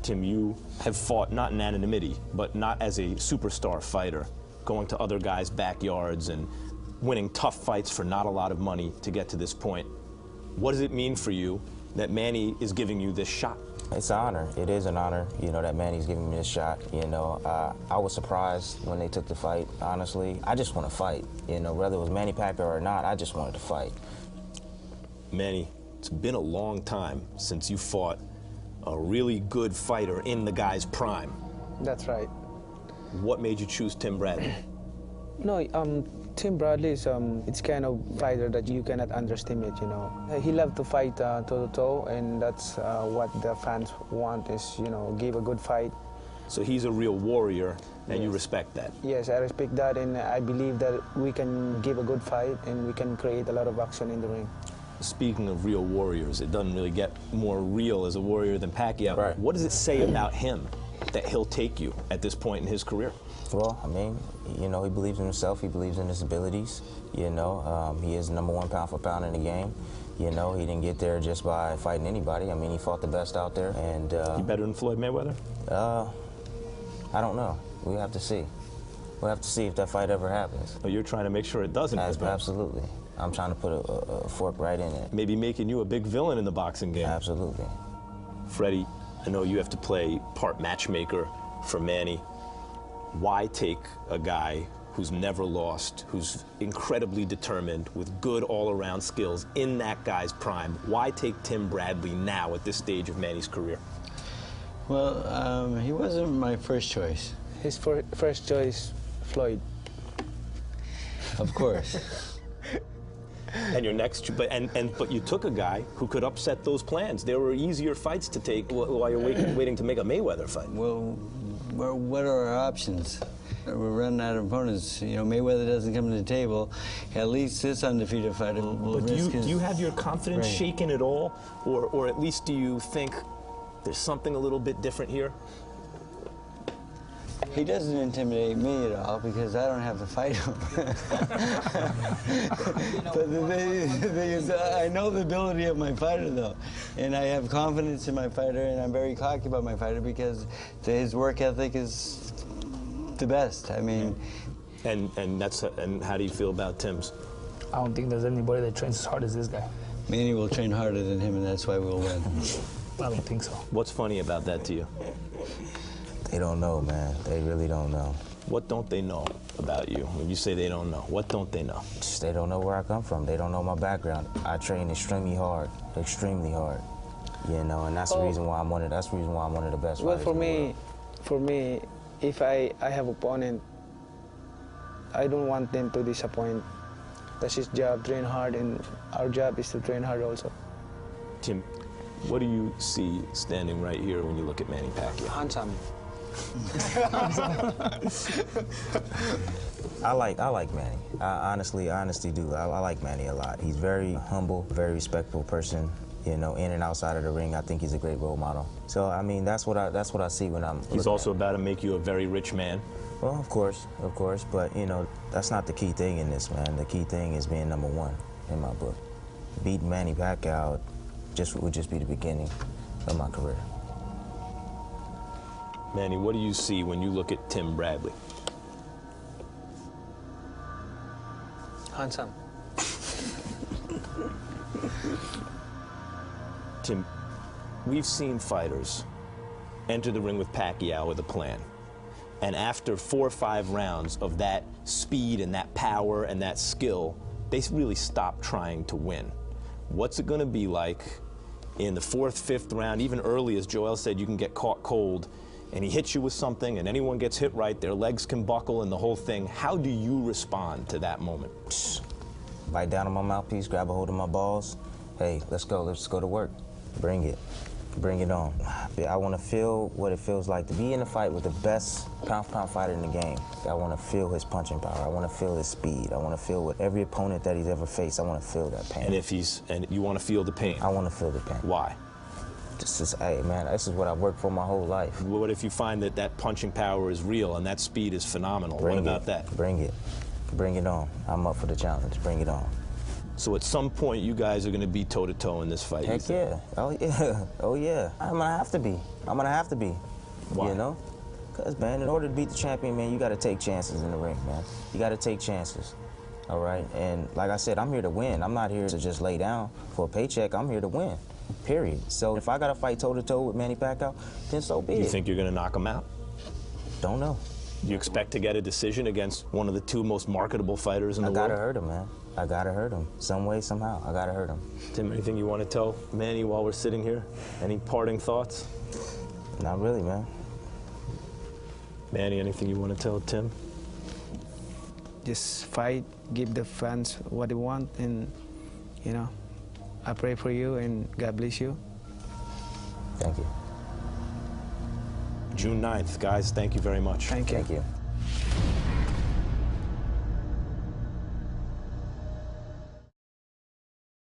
Tim, you have fought not in anonymity, but not as a superstar fighter, going to other guys' backyards and winning tough fights for not a lot of money to get to this point. What does it mean for you that Manny is giving you this shot? It's an honor. It is an honor, you know, that Manny's giving me this shot. You know, I was surprised when they took the fight, honestly. I just want to fight. You know, whether it was Manny Pacquiao or not, I just wanted to fight. Manny, it's been a long time since you fought a really good fighter in the guy's prime. That's right. What made you choose Tim Bradley? No, Tim Bradley is it's kind of fighter that you cannot underestimate, you know. He loved to fight toe-to-toe, and that's what the fans want is, you know, give a good fight. So he's a real warrior, and Yes. you respect that? Yes, I respect that, and I believe that we can give a good fight, and we can create a lot of action in the ring. Speaking of real warriors, it doesn't really get more real as a warrior than Pacquiao. Right. What does it say about him that he'll take you at this point in his career? Well, I mean, you know, he believes in himself. He believes in his abilities. You know, he is #1 pound for pound in the game. You know, he didn't get there just by fighting anybody. I mean, he fought the best out there. And You better than Floyd Mayweather? I don't know. We have to see. We'll have to see if that fight ever happens. Or you're trying to make sure it doesn't happen? Absolutely. I'm trying to put a fork right in it. Maybe making you a big villain in the boxing game. Absolutely. Freddie, I know you have to play part matchmaker for Manny. Why take a guy who's never lost, who's incredibly determined, with good all-around skills in that guy's prime? Why take Tim Bradley now at this stage of Manny's career? Well, he wasn't my first choice. His first choice, Floyd. Of course. And your next, but you took a guy who could upset those plans. There were easier fights to take while you're waiting to make a Mayweather fight. Well, what are our options? We're running out of opponents. You know, Mayweather doesn't come to the table. At least this undefeated fighter will But risk do you have your confidence Right. shaken at all? Or at least do you think there's something a little bit different here? He doesn't intimidate me at all because I don't have to fight him. But the thing is, I know the ability of my fighter, though. And I have confidence in my fighter, and I'm very cocky about my fighter because his work ethic is the best. I mean... And how do you feel about Tim's? I don't think there's anybody that trains as hard as this guy. Manny will train harder than him, and that's why we'll win. I don't think so. What's funny about that to you? They don't know, man. They really don't know. What don't they know about you? When you say they don't know, what don't they know? They don't know where I come from. They don't know my background. I train extremely hard, you know, and that's the reason why I'm one of the best Well, fighters for in the world. me, if I have opponent, I don't want them to disappoint. That's his job, train hard, and our job is to train hard also. Tim, what do you see standing right here when you look at Manny Pacquiao? Handsome. I like Manny. I honestly do. I like Manny a lot. He's very humble, very respectful person. You know, in and outside of the ring, I think he's a great role model. So I mean, that's what I see when I'm. He's also about to make you a very rich man. Well, of course, but you know, that's not the key thing in this, man. The key thing is being #1 in my book. Beating Manny Pacquiao would just be the beginning of my career. Manny, what do you see when you look at Tim Bradley? Handsome. Tim, we've seen fighters enter the ring with Pacquiao with a plan. And after 4 or 5 rounds of that speed and that power and that skill, they really stop trying to win. What's it going to be like in the 4th, 5th round, even early, as Joel said, you can get caught cold, and he hits you with something, and anyone gets hit right, their legs can buckle and the whole thing. How do you respond to that moment? Bite down on my mouthpiece, grab a hold of my balls. Hey, let's go to work. Bring it on. I want to feel what it feels like to be in a fight with the best pound-for-pound fighter in the game. I want to feel his punching power. I want to feel his speed. I want to feel what every opponent that he's ever faced. I want to feel that pain. And you want to feel the pain? I want to feel the pain. Why? Hey, man, this is what I've worked for my whole life. What if you find that that punching power is real and that speed is phenomenal? What about that? Bring it. Bring it on. I'm up for the challenge. Bring it on. So at some point, you guys are going to be toe-to-toe in this fight. you Heck think? yeah. Oh yeah. Oh yeah. I'm gonna have to be. I'm gonna have to be. Why? You know? Cause man, in order to beat the champion, man, you gotta take chances in the ring, man. You gotta take chances. All right. And like I said, I'm here to win. I'm not here to just lay down for a paycheck. I'm here to win. Period. So if I gotta fight toe-to-toe with Manny Pacquiao, then so be it. You think you're going to knock him out? Don't know. Do you expect to get a decision against one of the two most marketable fighters in the I world? gotta hurt him, man. I gotta hurt him. Some way, somehow. I gotta hurt him. Tim, anything you want to tell Manny while we're sitting here? Any parting thoughts? Not really, man. Manny, anything you want to tell Tim? Just fight, give the fans what they want, and you know, I pray for you and God bless you. Thank you. June 9th. Guys, thank you very much. Thank you. Thank you.